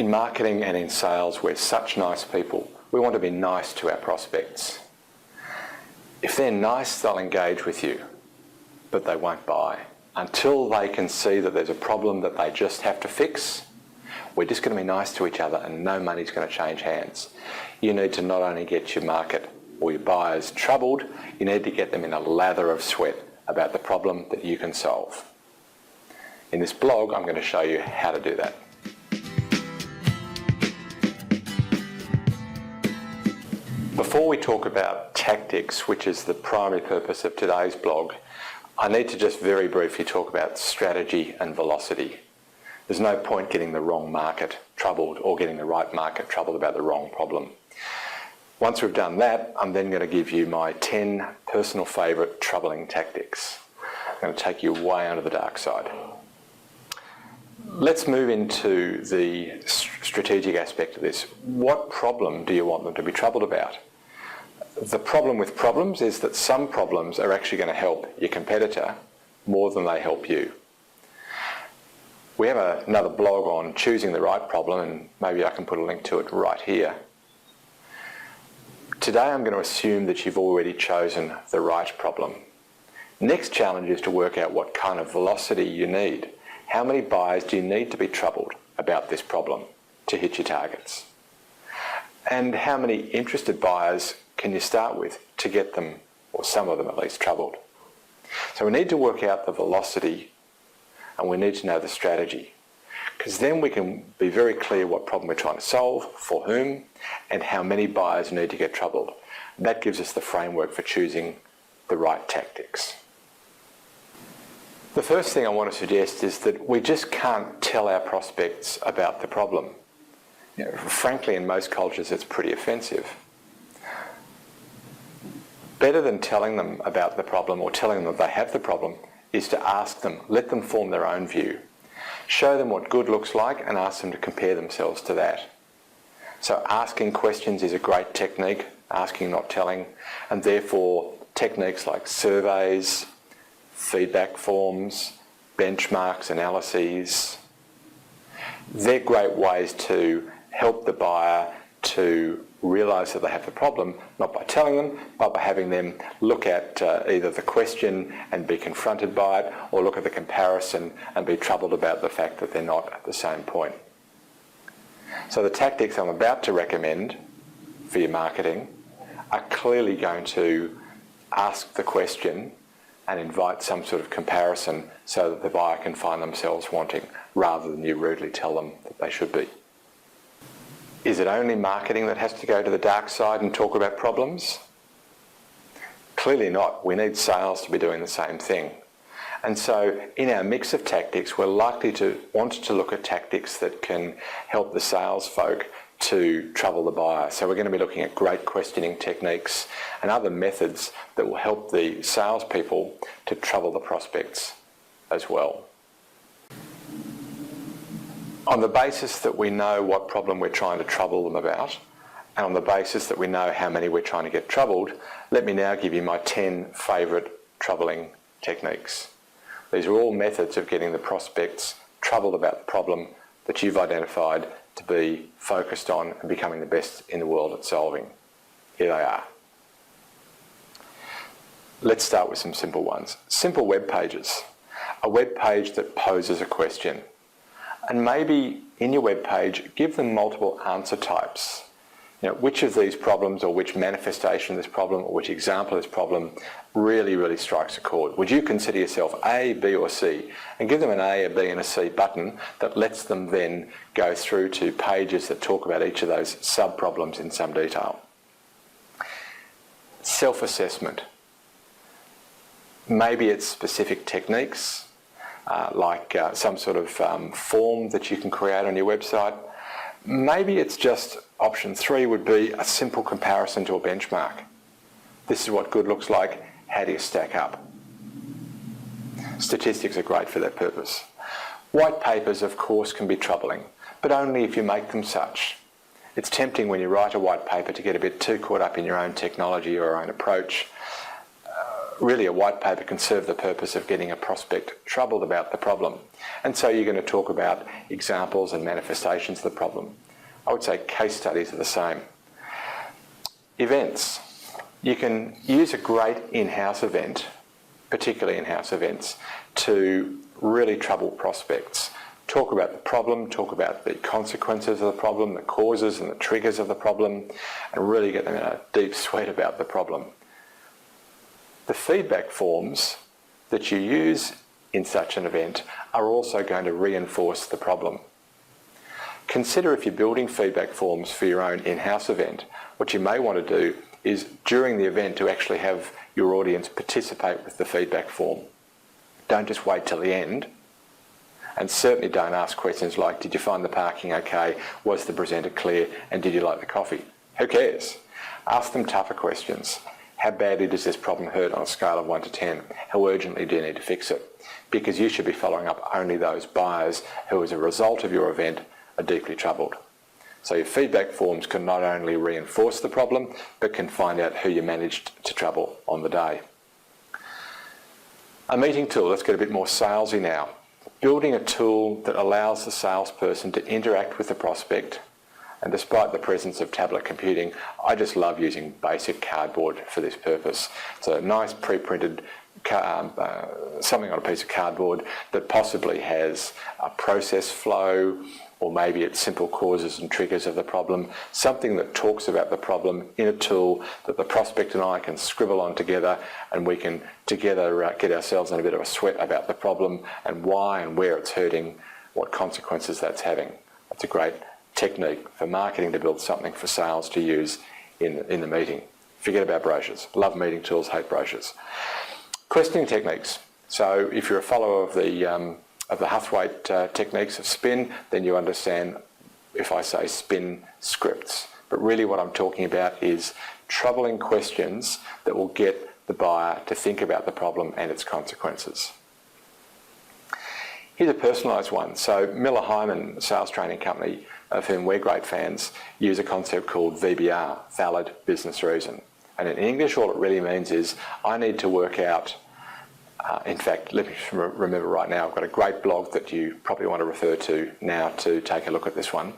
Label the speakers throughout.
Speaker 1: In marketing and in sales, we're such nice people. We want to be nice to our prospects. If they're nice, they'll engage with you, but they won't buy. Until they can see that there's a problem that they just have to fix, we're just going to be nice to each other and no money's going to change hands. You need to not only get your market or your buyers troubled, you need to get them in a lather of sweat about the problem that you can solve. In this blog, I'm going to show you how to do that. Before we talk about tactics, which is the primary purpose of today's blog, I need to just very briefly talk about strategy and velocity. There's no point getting the wrong market troubled or getting the right market troubled about the wrong problem. Once we've done that, I'm then going to give you my 10 personal favourite troubling tactics. I'm going to take you way onto the dark side. Let's move into the strategic aspect of this. What problem do you want them to be troubled about? The problem with problems is that some problems are actually going to help your competitor more than they help you. We have another blog on choosing the right problem, and maybe I can put a link to it right here. Today I'm going to assume that you've already chosen the right problem. Next challenge is to work out what kind of velocity you need. How many buyers do you need to be troubled about this problem to hit your targets? And how many interested buyers can you start with to get them, or some of them at least, troubled? So we need to work out the velocity and we need to know the strategy, because then we can be very clear what problem we're trying to solve, for whom, and how many buyers need to get troubled. That gives us the framework for choosing the right tactics. The first thing I want to suggest is that we just can't tell our prospects about the problem. Frankly, in most cultures, it's pretty offensive. Better than telling them about the problem or telling them that they have the problem is to ask them, let them form their own view. Show them what good looks like and ask them to compare themselves to that. So asking questions is a great technique, asking, not telling, and therefore techniques like surveys, feedback forms, benchmarks, analyses, they're great ways to help the buyer to realise that they have the problem, not by telling them, but by having them look at either the question and be confronted by it, or look at the comparison and be troubled about the fact that they're not at the same point. So the tactics I'm about to recommend for your marketing are clearly going to ask the question and invite some sort of comparison so that the buyer can find themselves wanting, rather than you rudely tell them that they should be. Is it only marketing that has to go to the dark side and talk about problems? Clearly not. We need sales to be doing the same thing. And so in our mix of tactics, we're likely to want to look at tactics that can help the sales folk to trouble the buyer. So we're going to be looking at great questioning techniques and other methods that will help the salespeople to trouble the prospects as well. On the basis that we know what problem we're trying to trouble them about, and on the basis that we know how many we're trying to get troubled, let me now give you my 10 favourite troubling techniques. These are all methods of getting the prospects troubled about the problem that you've identified to be focused on and becoming the best in the world at solving. Here they are. Let's start with some simple ones. Simple web pages. A web page that poses a question. And maybe in your web page, give them multiple answer types. Which of these problems, or which manifestation of this problem, or which example of this problem really strikes a chord? Would you consider yourself A, B or C? And give them an A, a B and a C button that lets them then go through to pages that talk about each of those sub-problems in some detail. Self-assessment. Maybe it's specific techniques, like some sort of form that you can create on your website. Maybe it's just option 3 would be a simple comparison to a benchmark. This is what good looks like. How do you stack up? Statistics are great for that purpose. White papers, of course, can be troubling, but only if you make them such. It's tempting when you write a white paper to get a bit too caught up in your own technology or your own approach. really a white paper can serve the purpose of getting a prospect troubled about the problem. And so you're going to talk about examples and manifestations of the problem. I would say case studies are the same. Events. You can use a great in-house event, particularly in-house events, to really trouble prospects. Talk about the problem, talk about the consequences of the problem, the causes and the triggers of the problem, and really get them in a deep sweat about the problem. The feedback forms that you use in such an event are also going to reinforce the problem. Consider if you're building feedback forms for your own in-house event, what you may want to do is during the event to actually have your audience participate with the feedback form. Don't just wait till the end, and certainly don't ask questions like, did you find the parking okay, was the presenter clear, and did you like the coffee? Who cares? Ask them tougher questions. How badly does this problem hurt on a scale of 1 to 10? How urgently do you need to fix it? Because you should be following up only those buyers who, as a result of your event, are deeply troubled. So your feedback forms can not only reinforce the problem, but can find out who you managed to trouble on the day. A meeting tool, let's get a bit more salesy now. Building a tool that allows the salesperson to interact with the prospect, and despite the presence of tablet computing, I just love using basic cardboard for this purpose. It's a nice pre-printed something on a piece of cardboard that possibly has a process flow, or maybe it's simple causes and triggers of the problem, something that talks about the problem in a tool that the prospect and I can scribble on together, and we can together get ourselves in a bit of a sweat about the problem and why and where it's hurting, what consequences that's having. That's a great technique for marketing to build something for sales to use in the meeting. Forget about brochures. Love meeting tools, hate brochures. Questioning techniques. So if you're a follower of the Huthwaite techniques of spin, then you understand if I say spin scripts. But really what I'm talking about is troubling questions that will get the buyer to think about the problem and its consequences. Here's a personalised one. So Miller Hyman Sales Training Company, of whom we're great fans, use a concept called VBR, Valid Business Reason. And in English, all it really means is I need to work out, in fact, let me remember right now, I've got a great blog that you probably want to refer to now to take a look at this one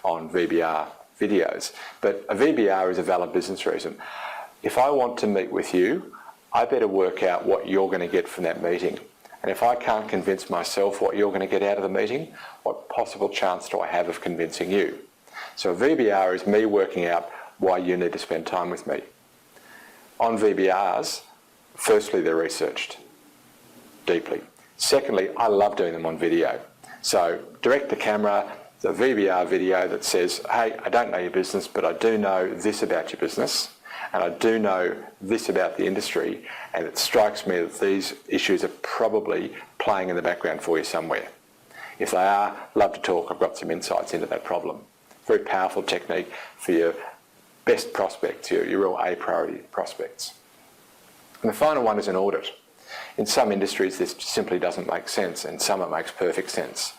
Speaker 1: on VBR videos. But a VBR is a valid business reason. If I want to meet with you, I better work out what you're going to get from that meeting. And if I can't convince myself what you're going to get out of the meeting, what possible chance do I have of convincing you? So a VBR is me working out why you need to spend time with me. On VBRs, firstly, they're researched deeply. Secondly, I love doing them on video. So direct the camera, the VBR video that says, hey, I don't know your business, but I do know this about your business, and I do know this about the industry, and it strikes me that these issues are probably playing in the background for you somewhere. If they are, love to talk. I've got some insights into that problem. Very powerful technique for your best prospects, your real A priority prospects. And the final one is an audit. In some industries, this simply doesn't make sense. In some, it makes perfect sense.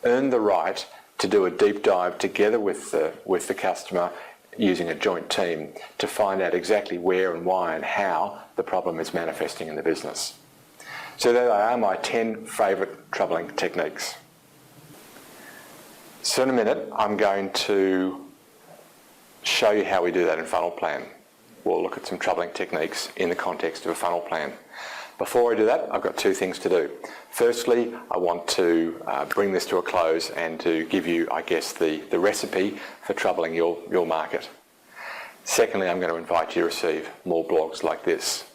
Speaker 1: Earn the right to do a deep dive together with the customer using a joint team to find out exactly where and why and how the problem is manifesting in the business. So there they are, my 10 favourite troubling techniques. So in a minute, I'm going to show you how we do that in funnel plan. We'll look at some troubling techniques in the context of a funnel plan. Before I do that, I've got two things to do. Firstly, I want to bring this to a close and to give you, I guess, the recipe for troubling your market. Secondly, I'm going to invite you to receive more blogs like this.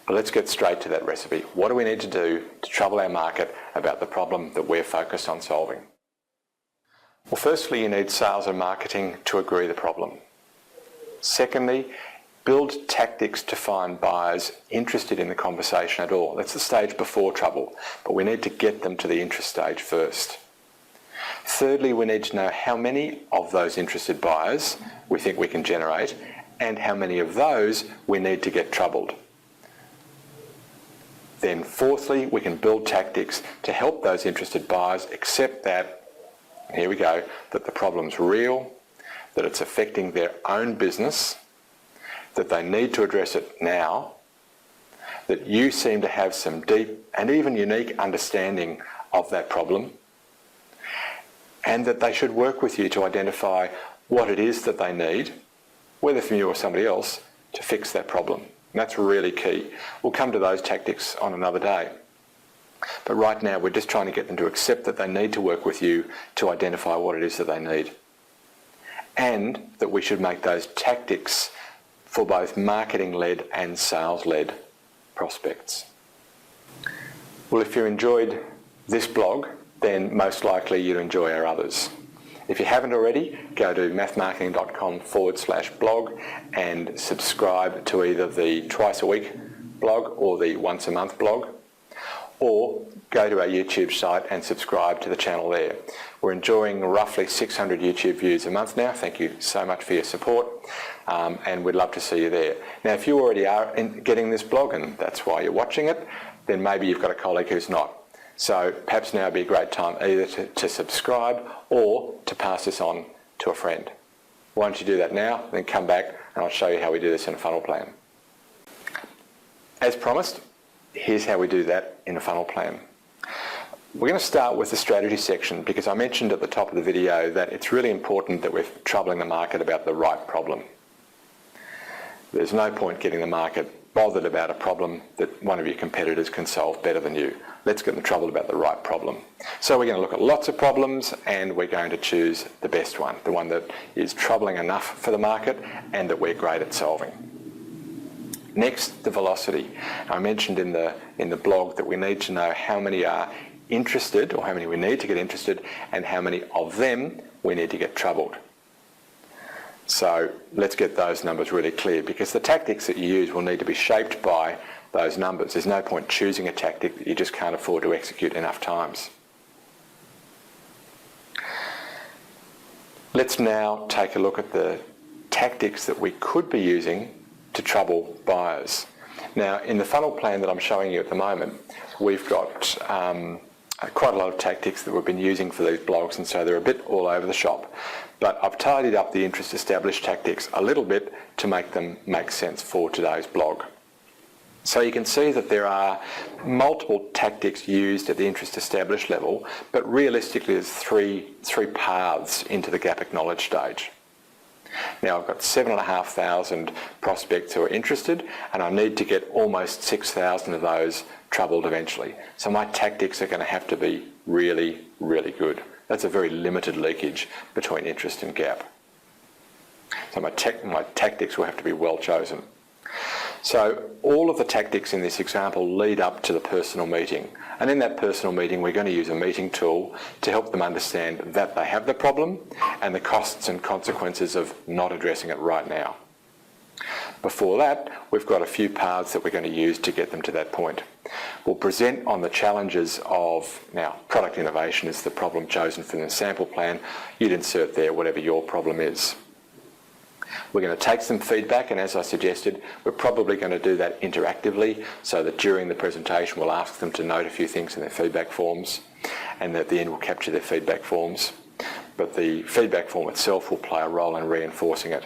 Speaker 1: But let's get straight to that recipe. What do we need to do to trouble our market about the problem that we're focused on solving? Well, firstly, you need sales and marketing to agree the problem. Secondly, build tactics to find buyers interested in the conversation at all. That's the stage before trouble, but we need to get them to the interest stage first. Thirdly, we need to know how many of those interested buyers we think we can generate and how many of those we need to get troubled. Then fourthly, we can build tactics to help those interested buyers accept that, here we go, that the problem's real, that it's affecting their own business, that they need to address it now, that you seem to have some deep and even unique understanding of that problem, and that they should work with you to identify what it is that they need, whether from you or somebody else, to fix that problem. And that's really key. We'll come to those tactics on another day. But right now, we're just trying to get them to accept that they need to work with you to identify what it is that they need. And that we should make those tactics for both marketing-led and sales-led prospects. Well, if you enjoyed this blog, then most likely you'll enjoy our others. If you haven't already, go to mathmarketing.com/blog and subscribe to either the twice a week blog or the once a month blog, or go to our YouTube site and subscribe to the channel there. We're enjoying roughly 600 YouTube views a month now. Thank you so much for your support, and we'd love to see you there. Now, if you already are getting this blog and that's why you're watching it, then maybe you've got a colleague who's not. So perhaps now would be a great time either to subscribe or to pass this on to a friend. Why don't you do that now, then come back and I'll show you how we do this in a funnel plan. As promised, here's how we do that in a funnel plan. We're going to start with the strategy section because I mentioned at the top of the video that it's really important that we're troubling the market about the right problem. There's no point getting the market bothered about a problem that one of your competitors can solve better than you. Let's get them troubled about the right problem. So we're going to look at lots of problems and we're going to choose the best one, the one that is troubling enough for the market and that we're great at solving. Next, the velocity. I mentioned in the blog that we need to know how many are interested, or how many we need to get interested, and how many of them we need to get troubled. So let's get those numbers really clear, because the tactics that you use will need to be shaped by those numbers. There's no point choosing a tactic that you just can't afford to execute enough times. Let's now take a look at the tactics that we could be using to trouble buyers. Now, in the funnel plan that I'm showing you at the moment, we've got quite a lot of tactics that we've been using for these blogs, and so they're a bit all over the shop. But I've tidied up the interest established tactics a little bit to make them make sense for today's blog. So you can see that there are multiple tactics used at the interest established level, but realistically there's three paths into the gap acknowledged stage. Now I've got 7,500 prospects who are interested, and I need to get almost 6,000 of those troubled eventually. So my tactics are going to have to be really, really good. That's a very limited leakage between interest and gap. So my tactics will have to be well chosen. So all of the tactics in this example lead up to the personal meeting. And in that personal meeting, we're going to use a meeting tool to help them understand that they have the problem and the costs and consequences of not addressing it right now. Before that, we've got a few paths that we're going to use to get them to that point. We'll present on the challenges of, now, product innovation is the problem chosen for the sample plan. You'd insert there whatever your problem is. We're going to take some feedback, and as I suggested, we're probably going to do that interactively, so that during the presentation we'll ask them to note a few things in their feedback forms, and at the end we'll capture their feedback forms. But the feedback form itself will play a role in reinforcing it.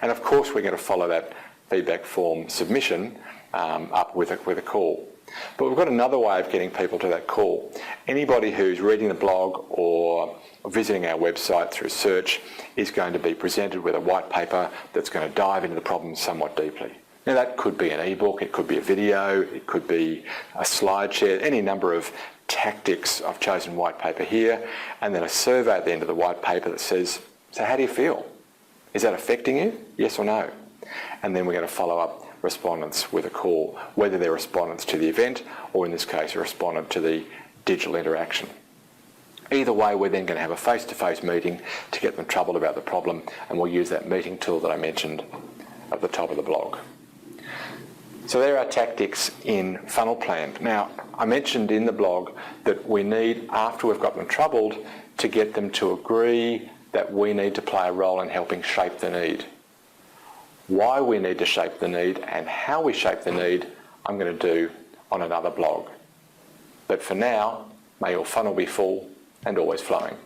Speaker 1: And of course we're going to follow that feedback form submission up with a call. But we've got another way of getting people to that call. Anybody who's reading the blog or visiting our website through search is going to be presented with a white paper that's going to dive into the problem somewhat deeply. Now that could be an ebook, it could be a video, it could be a slide share, any number of tactics. I've chosen white paper here, and then a survey at the end of the white paper that says, so how do you feel? Is that affecting you? Yes or no? And then we're going to follow up respondents with a call, whether they're respondents to the event or in this case a respondent to the digital interaction. Either way, we're then going to have a face-to-face meeting to get them troubled about the problem, and we'll use that meeting tool that I mentioned at the top of the blog. So there are tactics in funnel plan. Now, I mentioned in the blog that we need, after we've got them troubled, to get them to agree that we need to play a role in helping shape the need. Why we need to shape the need and how we shape the need, I'm going to do on another blog. But for now, may your funnel be full and always flowing.